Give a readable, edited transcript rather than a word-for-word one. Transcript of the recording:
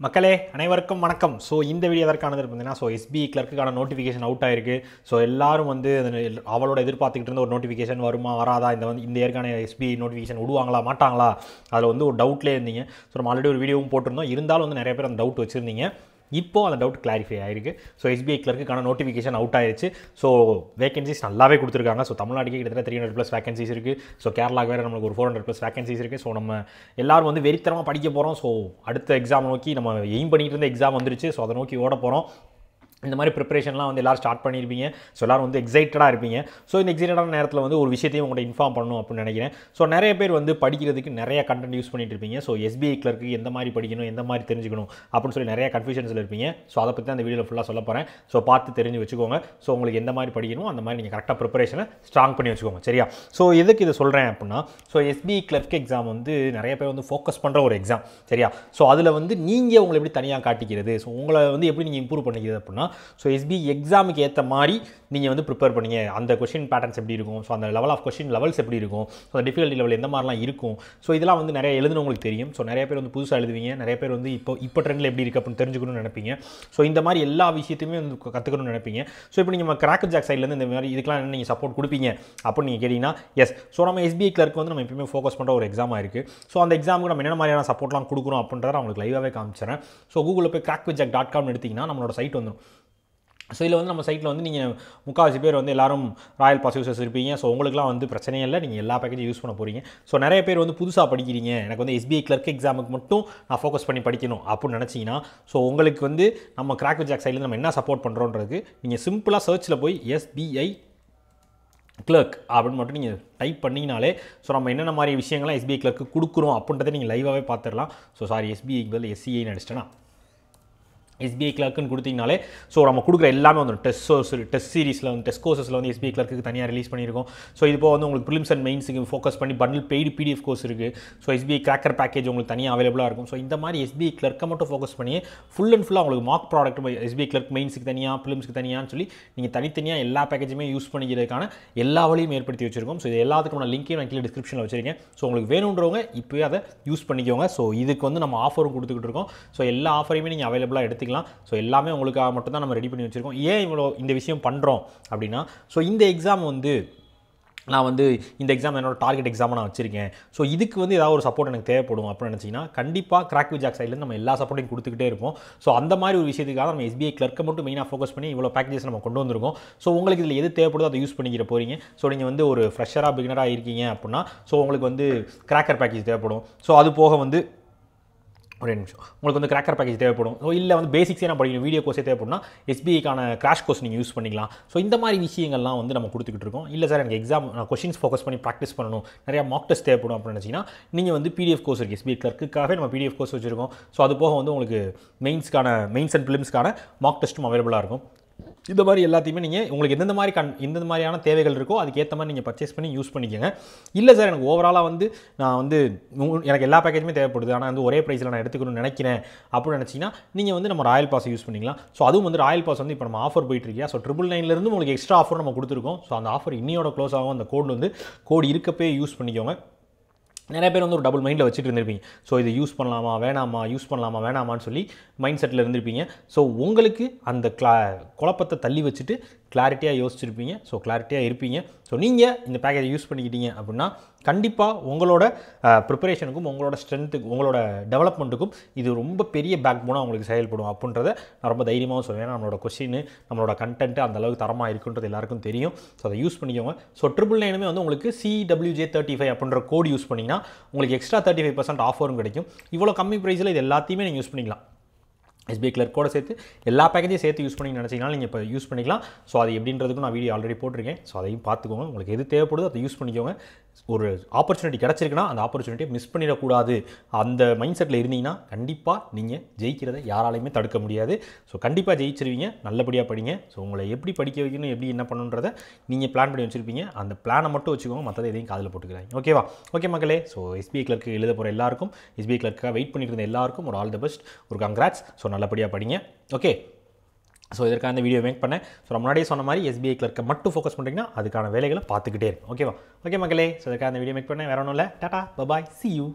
மக்களே அனைவருக்கும் வணக்கம். ஸோ இந்த வீடியோ எதற்கானது பார்த்தீங்கன்னா, ஸோ எஸ்பிஐ கிளர்க்குக்கான நோட்டிஃபிகேஷன் அவுட் ஆயிருக்கு. ஸோ எல்லாரும் வந்து அவளோட எதிர்பார்த்துக்கிட்டு இருந்த ஒரு நோட்டிஃபிகேஷன் வருமா வராதா, இந்த இயற்கான எஸ்பிஐ நோட்டிஃபிகேஷன் விடுவாங்களா மாட்டாங்களா, அதில் வந்து ஒரு டவுட்லேயே இருந்தீங்க. ஸோ நம்ம ஆல்ரெடி ஒரு வீடியோவும் போட்டிருந்தோம். இருந்தாலும் வந்து நிறைய பேர் அந்த டவுட் வச்சுருந்தீங்க. இப்போது அந்த டவுட் கிளாரிஃபை ஆயிருக்கு. ஸோ எஸ்பிஐ கிளர்க்குக்கான நோட்டிஃபிகேஷன் அவுட் ஆயிடுச்சு. ஸோ வேகன்சிஸ் நல்லாவே கொடுத்துருக்காங்க. ஸோ தமிழ்நாட்டுக்கு கிட்டத்தட்ட 300+ வேகன்சிஸ் இருக்குது. ஸோ கேரளாவுக்கு வேறு நம்மளுக்கு ஒரு 400+ வேகன்சிஸ் இருக்குது. ஸோ நம்ம எல்லாரும் வந்து வெறித்தனமாக படிக்க போகிறோம். ஸோ அடுத்த எக்ஸாம் நோக்கி நம்ம எய்ம் பண்ணிட்டு இருந்த எக்ஸாம் வந்துருச்சு. ஸோ அதை நோக்கி ஓட போகிறோம். இந்த மாதிரி ப்ரிப்பரேஷன்லாம் வந்து எல்லோரும் ஸ்டார்ட் பண்ணியிருப்பீங்க. ஸோ எல்லோரும் வந்து எக்ஸைட்டடாக இருப்பீங்க. ஸோ இந்த எக்ஸைட்டடான நேரத்தில் வந்து ஒரு விஷயத்தையும் உங்கள்கிட்ட இன்ஃபார்ம் பண்ணணும் அப்படின்னு நினைக்கிறேன். ஸோ நிறைய பேர் வந்து படிக்கிறதுக்கு நிறைய கண்டென்ட் யூஸ் பண்ணிட்டு இருப்பீங்க. ஸோ எஸ்பிஐ கிளர்க்கு எந்த மாதிரி படிக்கணும், எந்த மாதிரி தெரிஞ்சுக்கணும் அப்படின்னு சொல்லி நிறைய கன்ஃபியூஷன்ஸில் இருப்பீங்க. ஸோ அதை பற்றி அந்த வீடியோவில் ஃபுல்லாக சொல்ல போகிறேன். ஸோ பார்த்து தெரிஞ்சு வச்சுக்கோங்க. ஸோ உங்களுக்கு எந்த மாதிரி படிக்கணும் அந்த மாதிரி நீங்கள் கரெக்டாக ப்ரிப்பரேஷனை ஸ்ட்ராங் பண்ணி வச்சுக்கோங்க. சரியா? ஸோ எதுக்கு இதை சொல்கிறேன் அப்படின்னா, ஸோ எஸ்பிஐ கிளர்க் எக்ஸாம் வந்து நிறைய பேர் வந்து ஃபோக்கஸ் பண்ணுற ஒரு எக்ஸாம். சரியா? ஸோ அதில் வந்து நீங்கள் உங்களை எப்படி தனியாக காட்டிக்கிறது, ஸோ உங்களை வந்து எப்படி நீங்கள் இம்ப்ரூவ் பண்ணிக்கிறது அப்படின்னா, ஸோ எஸ்பிஐ எக்ஸாமுக்கு ஏற்ற மாதிரி நீங்கள் வந்து ப்ரிப்பேர் பண்ணிங்க. அந்த கொஷின் பேட்டர்ன்ஸ் எப்படி இருக்கும், ஸோ அந்த லெவல் ஆஃப் கொஷின் லெவல்ஸ் எப்படி இருக்கும், ஸோ அந்த டிஃபிகல்ட்டி லெவல் எந்த மாதிரிலாம் இருக்கும். ஸோ இதெல்லாம் வந்து நிறைய எழுதுனவங்களுக்கு தெரியும். ஸோ நிறைய பேர் வந்து புதுசாக எழுதுவீங்க. நிறைய பேர் வந்து இப்போ ட்ரெண்டில் எப்படி இருக்குது அப்படின்னு தெரிஞ்சுக்கணும்னு நினைப்பீங்க. ஸோ இந்த மாதிரி எல்லா விஷயத்தையுமே வந்து கற்றுக்கணும்னு நினைப்பீங்க. ஸோ இப்போ நீங்கள் கிராக் ஜாக் சைட்லேருந்து இந்த மாதிரி இதுக்கெல்லாம் என்ன நீங்கள் சப்போர்ட் கொடுப்பீங்க அப்படின்னு நீங்கள் கேட்டிங்கன்னா, எஸ். ஸோ நம்ம எஸ்பிஐ கிளர்க் வந்து நம்ம எப்பயுமே ஃபோக்கஸ் பண்ணுற ஒரு எக்ஸாமாக இருக்குது. ஸோ அந்த எக்ஸாமுக்கு நம்ம என்ன மாதிரியான சப்போர்ட்லாம் கொடுக்குறோம் அப்படின்றத அவங்களுக்கு லைவாகவே காமிச்சிடறேன். ஸோ கூகுளில் போய் crackvithjack.com எடுத்திங்கன்னா நம்மளோட சைட் வந்துடும். ஸோ இதில் வந்து நம்ம சைட்டில் வந்து நீங்கள் முக்கால்வாசி பேர் வந்து எல்லாரும் ராயல் பாஸ் யூசர்ஸ் இருப்பீங்க. ஸோ உங்களுக்குலாம் வந்து பிரச்சனையே இல்லை. நீங்கள் எல்லா பேக்கேஜும் யூஸ் பண்ண போகிறீங்க. ஸோ நிறைய பேர் வந்து புதுசாக படிக்கிறீங்க, எனக்கு வந்து எஸ்பிஐ கிளர்க் எக்ஸாமுக்கு மட்டும் நான் ஃபோக்கஸ் பண்ணி படிக்கணும் அப்படின்னு நினச்சிங்கன்னா, ஸோ உங்களுக்கு வந்து நம்ம கிராக் வித் ஜாக் சைடில் நம்ம என்ன சப்போர்ட் பண்ணுறோன்றது நீங்கள் சிம்பிளாக சர்ச்சில் போய் எஸ்பிஐ கிளர்க் அப்படின்னு மட்டும் நீங்கள் டைப் பண்ணிங்கனாலே, ஸோ நம்ம என்னென்ன மாதிரி விஷயங்கள்லாம் எஸ்பிஐ கிளர்க்கு கொடுக்குறோம் அப்படின்றத நீங்கள் லைவாகவே பார்த்துடலாம். ஸோ சாரி, எஸ்பிஐக்கு பதில் எஸ்சிஐன்னு அடிச்சிட்டேன்னா, எஸ்பிஐ கிளர்க்குன்னு கொடுத்தீங்கனாலே ஸோ நம்ம கொடுக்குற எல்லாமே வந்துடும். டெஸ்ட் சீரிஸில் வந்து டெஸ்ட் கோர்சஸில் வந்து எஸ்பிஐ கிளர்க்கு தனியாக ரிலீஸ் பண்ணியிருக்கோம். ஸோ இது போக வந்து உங்களுக்கு ப்ரிலிம்ஸ் அண்ட் மெயின்ஸுக்கு ஃபோக்கஸ் பண்ணி பண்டில் பெய்டு பிடிஎஃப் கோர்ஸ் இருக்குது. ஸோ எஸ்பிஐ கிராக்கர் பேக்கேஜ் உங்களுக்கு தனியாக அவைலபிளாக இருக்கும். ஸோ இந்த மாதிரி எஸ்பிஐ கிளர்க்கை மட்டும் ஃபோக்கஸ் பண்ணி ஃபுல் அண்ட் ஃபுல்லாக உங்களுக்கு மார்க் ப்ராடக்ட் எஸ்பிஐ கிளர்க் மெயின்ஸுக்கு தனியாக ப்ரிலிம்ஸ்க்கு தனியான்னு சொல்லி நீங்கள் தனித்தனியாக எல்லா பேக்கேஜுமே யூஸ் பண்ணிக்கிறதுக்கான எல்லா வழியும் ஏற்படுத்தி வச்சிருக்கோம். ஸோ இது எல்லாத்துக்கும் நான் லிங்க்கையும் நான் கீழே டிஸ்கிரிப்ஷனில் வச்சிருக்கேன். ஸோ உங்களுக்கு வேணுன்றவங்க இப்போயே அதை யூஸ் பண்ணிக்கோங்க. ஸோ இதுக்கு வந்து நம்ம ஆஃபரும் கொடுத்துக்கிட்டு இருக்கோம். ஸோ எல்லா ஆஃபரையுமே நீங்கள் அவைலபிளாக எடுத்துக்கலாம். ஸோ எல்லாமே உங்களுக்காக மட்டும் தான் நம்ம ரெடி பண்ணி வச்சிருக்கோம். ஏன் இவ்வளோ இந்த விஷயம் பண்ணுறோம் அப்படின்னா, ஸோ இந்த எக்ஸாம் வந்து நான் வந்து இந்த எக்ஸாம் என்னோட டார்கெட் எக்ஸாமை நான் வச்சிருக்கேன். ஸோ இதுக்கு வந்து ஏதாவது ஒரு சப்போர்ட் எனக்கு தேவைப்படும் அப்படின்னு நினச்சிங்கன்னா, கண்டிப்பாக கிராக் வித் ஜாக் சைட்லேருந்து நம்ம எல்லா சப்போர்ட்டையும் கொடுத்துக்கிட்டே இருப்போம். ஸோ அந்த மாதிரி ஒரு விஷயத்துக்காக நம்ம எஸ்பிஐ கிளர்க்கை மட்டும் மெயினாக ஃபோக்கஸ் பண்ணி இவ்வளோ பேக்கேஜஸ் நம்ம கொண்டு வந்திருக்கோம். ஸோ உங்களுக்கு இதில் எது தேவைப்படுதோ அதை யூஸ் பண்ணிக்கிற போகிறீங்க. ஸோ நீங்கள் வந்து ஒரு ஃப்ரெஷராக பிகினராக இருக்கீங்க அப்படின்னா, ஸோ உங்களுக்கு வந்து கிராக்கர் பேக்கேஜ் தேவைப்படும். ஸோ அது போக வந்து ஒரு நிமிஷம் உங்களுக்கு வந்து கிராக்கர் பேக்கேஜ் தேவைப்படும். ஸோ இல்லை வந்து பேசிக்ஸே நான் படிக்கணும், வீடியோ கோர்ஸே தேவைப்படும்னா எஸ்பிஐக்கான கிராஷ் கோர்ஸ் நீங்கள் யூஸ் பண்ணிக்கலாம். ஸோ இந்த மாதிரி விஷயங்கள்லாம் வந்து நம்ம கொடுத்துக்கிட்டு இருக்கோம். இல்லை சார் எனக்கு எக்ஸாம் நான் கொஷின்ஸ் ஃபோக்கஸ் பண்ணி ப்ராக்டிஸ் பண்ணணும், நிறையா மாக் டெஸ்ட் தேவைப்படும் அப்படின்னு நினச்சிங்கன்னா, நீங்கள் வந்து பிடிஎஃப் கோர்ஸ் இருக்குது. எஸ்பிஐ கிளர்க்குக்காகவே நம்ம பிடிஎஃப் கோர்ஸ் வச்சுருக்கோம். ஸோ அது போக வந்து உங்களுக்கு மெயின்ஸ் அண்ட் ப்ரிலிம்ஸ்க்கான மாக் டெஸ்ட்டும் அவைலபிளாக இருக்கும். இந்த மாதிரி எல்லாத்தையுமே நீங்கள் உங்களுக்கு எந்தெந்த மாதிரியான தேவைகள் இருக்கோ அதுக்கேற்ற மாதிரி நீங்கள் பர்ச்சேஸ் பண்ணி யூஸ் பண்ணிக்கோங்க. இல்லை சார் எனக்கு ஓவராலாக வந்து நான் வந்து எனக்கு எல்லா பேக்கேஜுமே தேவைப்படுது, ஆனால் வந்து ஒரே ப்ரைஸில் நான் எடுத்துக்கணும்னு நினைக்கிறேன் அப்படின்னு நினச்சிங்கன்னா, நீங்கள் வந்து நம்ம ராயல் பாஸ் யூஸ் பண்ணிக்கலாம். ஸோ அதுவும் வந்து ராயல் பாஸ் வந்து இப்போ நம்ம ஆஃபர் போயிட்டுருக்கியா. ஸோ 999 உங்களுக்கு எக்ஸ்ட்ரா ஆஃபர் நம்ம கொடுத்துருக்கோம். ஸோ அந்த ஆஃபர் இன்னையோட க்ளோஸ் ஆகும். அந்த கோடு இருக்கப்பே யூஸ் பண்ணிக்கோங்க. நிறைய பேர் வந்து ஒரு டபுள் மைண்டில் வச்சுட்டு இருந்திருப்பீங்க. ஸோ இது யூஸ் பண்ணலாமா வேணாமா, யூஸ் பண்ணலாமா வேணாமான்னு சொல்லி மைண்ட் செட்டில் இருந்திருப்பீங்க. ஸோ உங்களுக்கு அந்த குழப்பத்தை தள்ளி வச்சுட்டு கிளாரிட்டியாக யோசிச்சிருப்பீங்க. ஸோ கிளாரிட்டியாக இருப்பீங்க. ஸோ நீங்கள் இந்த பேக்கேஜை யூஸ் பண்ணிக்கிட்டீங்க அப்படின்னா, கண்டிப்பாக உங்களோட ப்ரிப்பரேஷனுக்கும் உங்களோட ஸ்ட்ரென்த்துக்கும் உங்களோட டெவலப்மெண்ட்டுக்கும் இது ரொம்ப பெரிய பேக் போனாக உங்களுக்கு செயல்படும் அப்படின்றத நான் ரொம்ப தைரியமாக சொல்லுவேன். நம்மளோட கொஸ்டின் நம்மளோட கண்டென்ட்டு அந்தளவுக்கு தரமாக இருக்குன்றது எல்லாருக்கும் தெரியும். ஸோ அதை யூஸ் பண்ணிக்கோங்க. ஸோ 999 வந்து உங்களுக்கு CWJ35 அப்படின்ற கோடு யூஸ் பண்ணிங்கன்னா உங்களுக்கு எக்ஸ்ட்ரா 35% ஆஃபரும் கிடைக்கும். இவ்வளோ கம்மி ப்ரைஸில் இது எல்லாத்தையுமே நீங்கள் யூஸ் பண்ணிக்கலாம். எஸ்பிஐ கிளர்க்கோட சேர்த்து எல்லா பேக்கேஜையும் சேர்த்து யூஸ் பண்ணி நினச்சிங்கனாலும் நீங்கள் இப்போ யூஸ் பண்ணிக்கலாம். ஸோ அது எப்படின்றதுக்கும் நான் வீடியோ ஆல்ரெடி போட்டிருக்கேன். ஸோ அதையும் பார்த்துக்கோங்க. உங்களுக்கு எது தேவைப்படுதோ அதை யூஸ் பண்ணிக்கோங்க. ஒரு ஆப்பர்ச்சுனிட்டி கிடச்சிருக்குன்னா அந்த ஆப்பர்ச்சுனிட்டியை மிஸ் பண்ணிடக்கூடாது. அந்த மைண்ட் செட்டில் இருந்தீங்கன்னா கண்டிப்பாக நீங்கள் ஜெயிக்கிறத யாராலையுமே தடுக்க முடியாது. ஸோ கண்டிப்பாக ஜெயிச்சிருவீங்க. நல்லபடியாக படிங்க. ஸோ உங்களை எப்படி படிக்க வைக்கணும், எப்படி என்ன பண்ணுன்றதை நீங்கள் பிளான் பண்ணி வச்சுருப்பீங்க. அந்த பிளானை மட்டும் வச்சுக்கோங்க, மற்றதை எதையும் காதில் போட்டுக்கிறாங்க. ஓகேவா? ஓகே மக்களே. ஸோ எஸ்பிஐ கிளர்க்கு எழுத போகிற எல்லாருக்கும், எஸ்பிஐ கிளர்க்காக வெயிட் பண்ணிட்டு இருந்த எல்லாருக்கும் ஒரு ஆல் த பெஸ்ட், ஒரு கங்க்ராட்ஸ். ஸோ நல்லபடியாக படிங்க. ஓகே. ஸோ இதற்காக இந்த வீடியோ மேக் பண்ணேன். ஸோ நான் முன்னாடியே சொன்ன மாதிரி எஸ்பிஐ கிளர்க்கை மட்டும் ஃபோக்கஸ் பண்ணுறீங்கன்னா அதுக்கான வேலைகளை பார்த்துக்கிட்டே இருக்கும். ஓகேவா? ஓகே மக்களே. ஸோ இதற்காக இந்த வீடியோ மேக் பண்ணேன். வேற ஒன்றும் இல்லை. Tata, bye bye, see you.